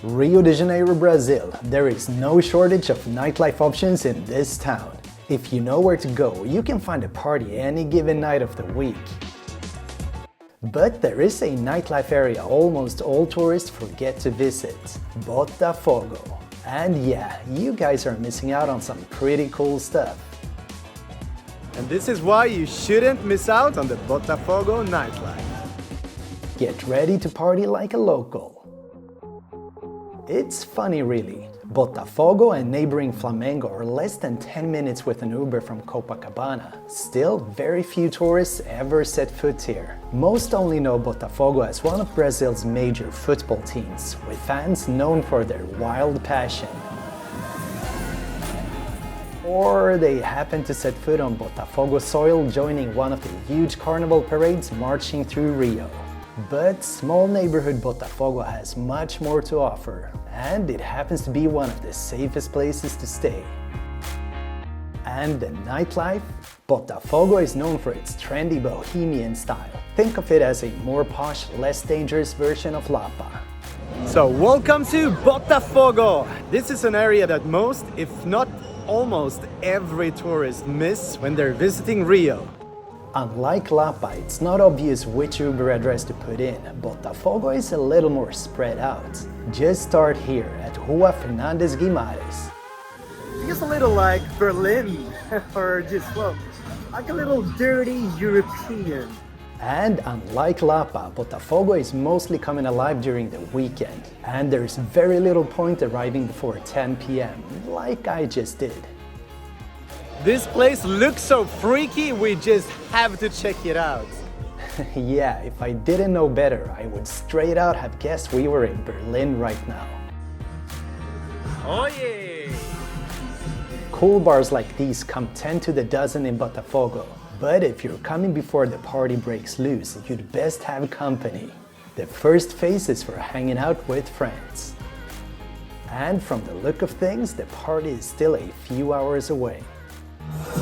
Rio de Janeiro, Brazil. There is no shortage of nightlife options in this town. If you know where to go, you can find a party any given night of the week. But there is a nightlife area almost all tourists forget to visit, Botafogo. And yeah, you guys are missing out on some pretty cool stuff. And this is why you shouldn't miss out on the Botafogo nightlife. Get ready to party like a local. It's funny really. Botafogo and neighboring Flamengo are less than 10 minutes with an Uber from Copacabana. Still, very few tourists ever set foot here. Most only know Botafogo as one of Brazil's major football teams, with fans known for their wild passion. Or they happen to set foot on Botafogo soil, joining one of the huge carnival parades marching through Rio. But small neighborhood Botafogo has much more to offer, and it happens to be one of the safest places to stay. And the nightlife? Botafogo is known for its trendy bohemian style. Think of it as a more posh, less dangerous version of Lapa. So welcome to Botafogo! This is an area that most, if not almost every tourist miss when they're visiting Rio. Unlike Lapa, it's not obvious which Uber address to put in. Botafogo is a little more spread out. Just start here at Rua Fernandes Guimarães. Feels a little like Berlin, or just, well, like a little dirty European. And unlike Lapa, Botafogo is mostly coming alive during the weekend. And there's very little point arriving before 10 p.m., like I just did. This place looks so freaky, we just have to check it out. Yeah, if I didn't know better, I would straight out have guessed we were in Berlin right now. Oh yeah! Cool bars like these come 10 to the dozen in Botafogo. But if you're coming before the party breaks loose, you'd best have company. The first phase is for hanging out with friends. And from the look of things, the party is still a few hours away.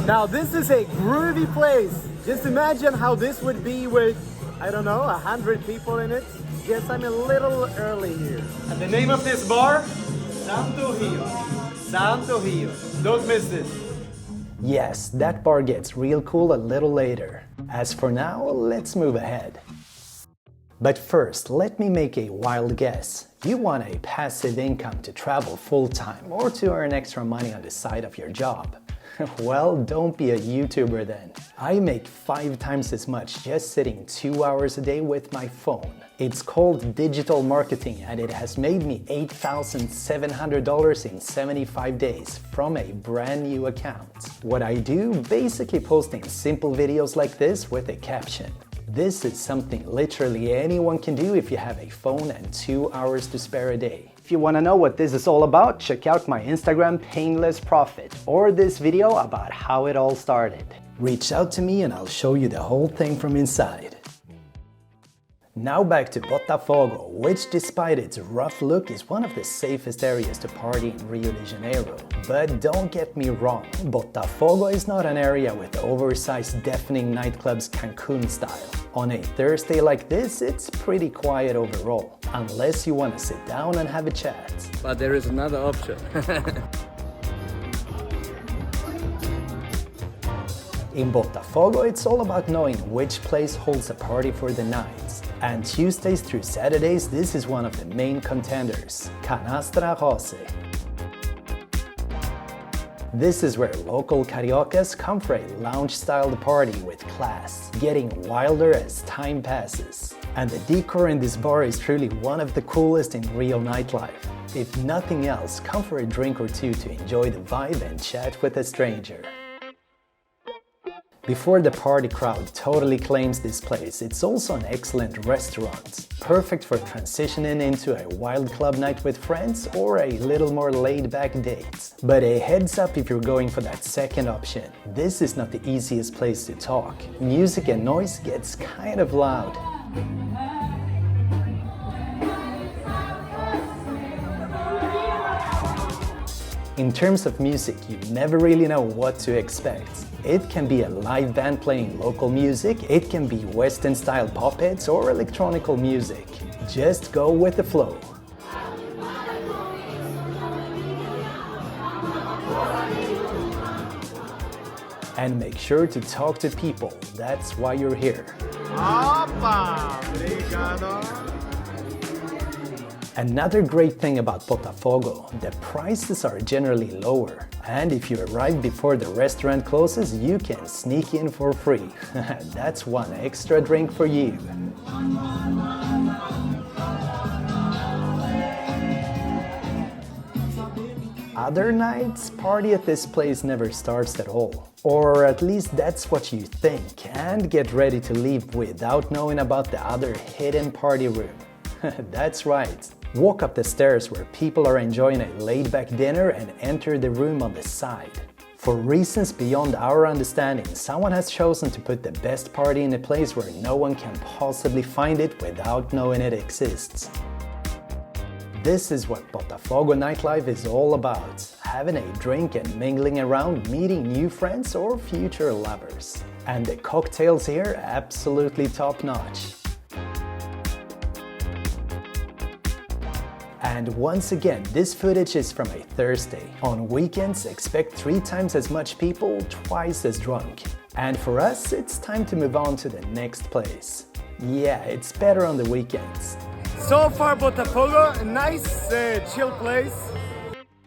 Now this is a groovy place. Just imagine how this would be with, I don't know, 100 people in it. Yes, I'm a little early here. And the name of this bar? Santo Rio. Santo Rio. Don't miss this. Yes, that bar gets real cool a little later. As for now, let's move ahead. But first, let me make a wild guess. You want a passive income to travel full-time or to earn extra money on the side of your job. Well, don't be a YouTuber then. I make 5 times as much just sitting 2 hours a day with my phone. It's called digital marketing and it has made me $8,700 in 75 days from a brand new account. What I do? Basically posting simple videos like this with a caption. This is something literally anyone can do if you have a phone and 2 hours to spare a day. If you want to know what this is all about, check out my Instagram Painless Profit or this video about how it all started. Reach out to me and I'll show you the whole thing from inside. Now back to Botafogo, which despite its rough look is one of the safest areas to party in Rio de Janeiro. But don't get me wrong, Botafogo is not an area with oversized deafening nightclubs Cancun style. On a Thursday like this, it's pretty quiet overall, unless you want to sit down and have a chat. But there is another option. In Botafogo, it's all about knowing which place holds a party for the night. And Tuesdays through Saturdays, this is one of the main contenders, Canastra Rose. This is where local cariocas come for a lounge-styled party with class, getting wilder as time passes. And the decor in this bar is truly one of the coolest in Rio nightlife. If nothing else, come for a drink or two to enjoy the vibe and chat with a stranger. Before the party crowd totally claims this place, it's also an excellent restaurant, perfect for transitioning into a wild club night with friends or a little more laid-back date. But a heads up if you're going for that second option, this is not the easiest place to talk. Music and noise gets kind of loud. In terms of music, you never really know what to expect. It can be a live band playing local music, it can be Western-style pop hits or electronical music. Just go with the flow. And make sure to talk to people, that's why you're here. Opa! Obrigado! Another great thing about Botafogo, the prices are generally lower. And if you arrive before the restaurant closes, you can sneak in for free. That's one extra drink for you. Other nights, party at this place never starts at all. Or at least that's what you think, and get ready to leave without knowing about the other hidden party room. That's right. Walk up the stairs where people are enjoying a laid-back dinner and enter the room on the side. For reasons beyond our understanding, someone has chosen to put the best party in a place where no one can possibly find it without knowing it exists. This is what Botafogo nightlife is all about. Having a drink and mingling around, meeting new friends or future lovers. And the cocktails here, absolutely top-notch. And once again, this footage is from a Thursday. On weekends, expect 3 times as much people, twice as drunk. And for us, it's time to move on to the next place. Yeah, it's better on the weekends. So far, Botafogo, a nice, chill place.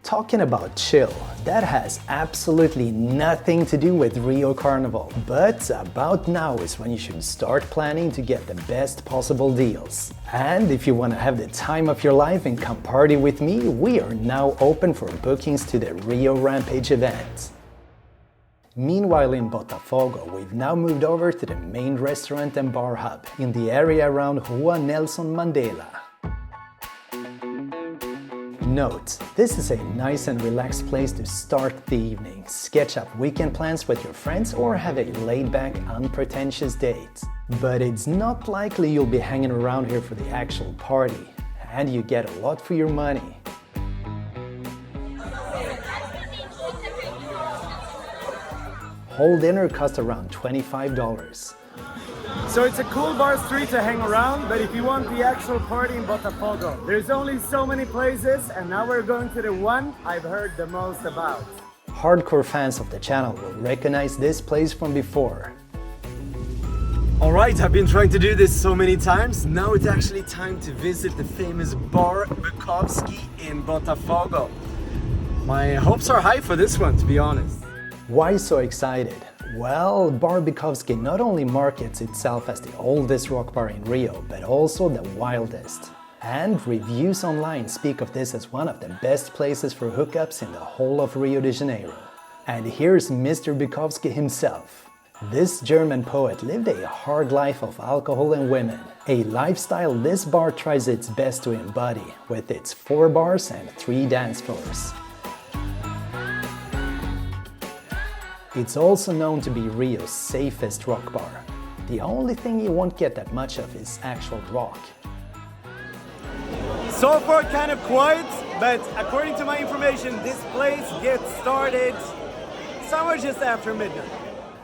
Talking about chill, that has absolutely nothing to do with Rio Carnival. But about now is when you should start planning to get the best possible deals. And if you want to have the time of your life and come party with me, we are now open for bookings to the Rio Rampage event. Meanwhile in Botafogo, we've now moved over to the main restaurant and bar hub in the area around Rua Nelson Mandela. Note, this is a nice and relaxed place to start the evening, sketch up weekend plans with your friends or have a laid-back, unpretentious date. But it's not likely you'll be hanging around here for the actual party, and you get a lot for your money. Whole dinner costs around $25. So it's a cool bar street to hang around, but if you want the actual party in Botafogo, there's only so many places, and now we're going to the one I've heard the most about. Hardcore fans of the channel will recognize this place from before. Alright, I've been trying to do this so many times, now it's actually time to visit the famous bar Bukowski in Botafogo. My hopes are high for this one, to be honest. Why so excited? Well, Bar Bukowski not only markets itself as the oldest rock bar in Rio, but also the wildest. And reviews online speak of this as one of the best places for hookups in the whole of Rio de Janeiro. And here's Mr. Bukowski himself. This German poet lived a hard life of alcohol and women, a lifestyle this bar tries its best to embody, with its 4 bars and 3 dance floors. It's also known to be Rio's safest rock bar. The only thing you won't get that much of is actual rock. So far kind of quiet, but according to my information, this place gets started somewhere just after midnight.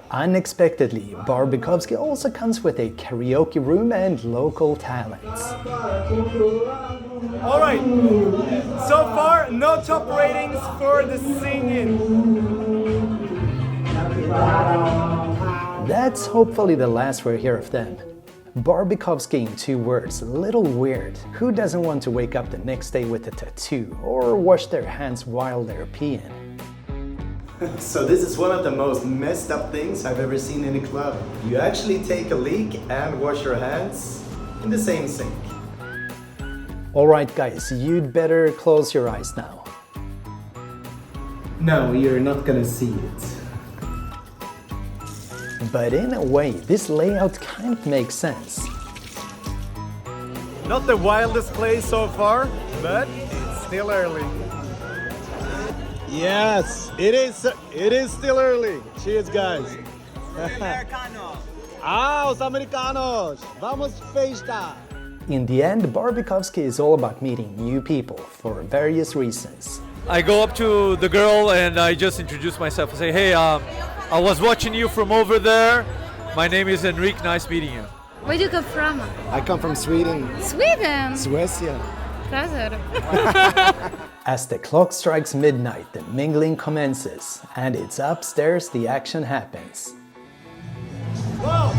Unexpectedly, Bar Bukowski also comes with a karaoke room and local talents. Alright, so far no top ratings for the singing. That's hopefully the last we'll hear of them. Bar Bukowski in 2 words, a little weird. Who doesn't want to wake up the next day with a tattoo or wash their hands while they're peeing? So this is one of the most messed up things I've ever seen in a club. You actually take a leak and wash your hands in the same sink. Alright guys, you'd better close your eyes now. No, you're not gonna see it. But in a way, this layout kind of makes sense. Not the wildest place so far, but it's still early. Yes, it is still early. Cheers, guys. Os americanos! Vamos festa! In the end, Bar Bukowski is all about meeting new people for various reasons. I go up to the girl and I just introduce myself and say, hey, I was watching you from over there. My name is Enrique, nice meeting you. Where do you come from? I come from Sweden. Sweden? Suecia. Prazer. As the clock strikes midnight, the mingling commences, and it's upstairs the action happens. Whoa!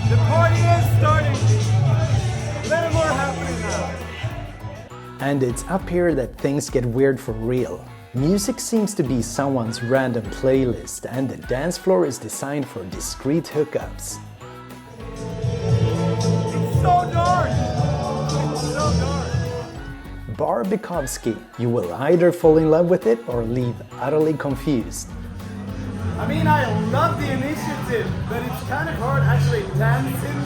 The party is starting! A little more happening now. And it's up here that things get weird for real. Music seems to be someone's random playlist, and the dance floor is designed for discreet hookups. It's so dark! It's so dark! Bar Bukowski. You will either fall in love with it or leave utterly confused. I mean, I love the initiative, but it's kind of hard actually dancing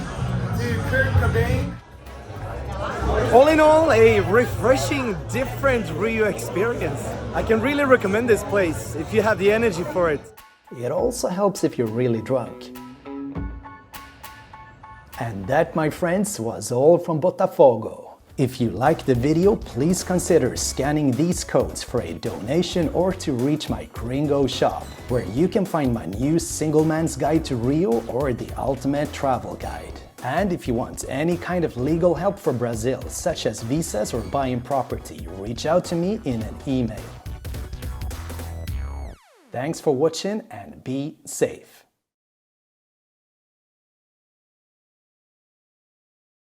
to Kurt Cobain. All in all, a refreshing, different Rio experience. I can really recommend this place if you have the energy for it. It also helps if you're really drunk. And that, my friends, was all from Botafogo. If you liked the video, please consider scanning these codes for a donation or to reach my gringo shop, where you can find my new Single Man's Guide to Rio or the Ultimate Travel Guide. And if you want any kind of legal help for Brazil, such as visas or buying property, reach out to me in an email. Thanks for watching and be safe.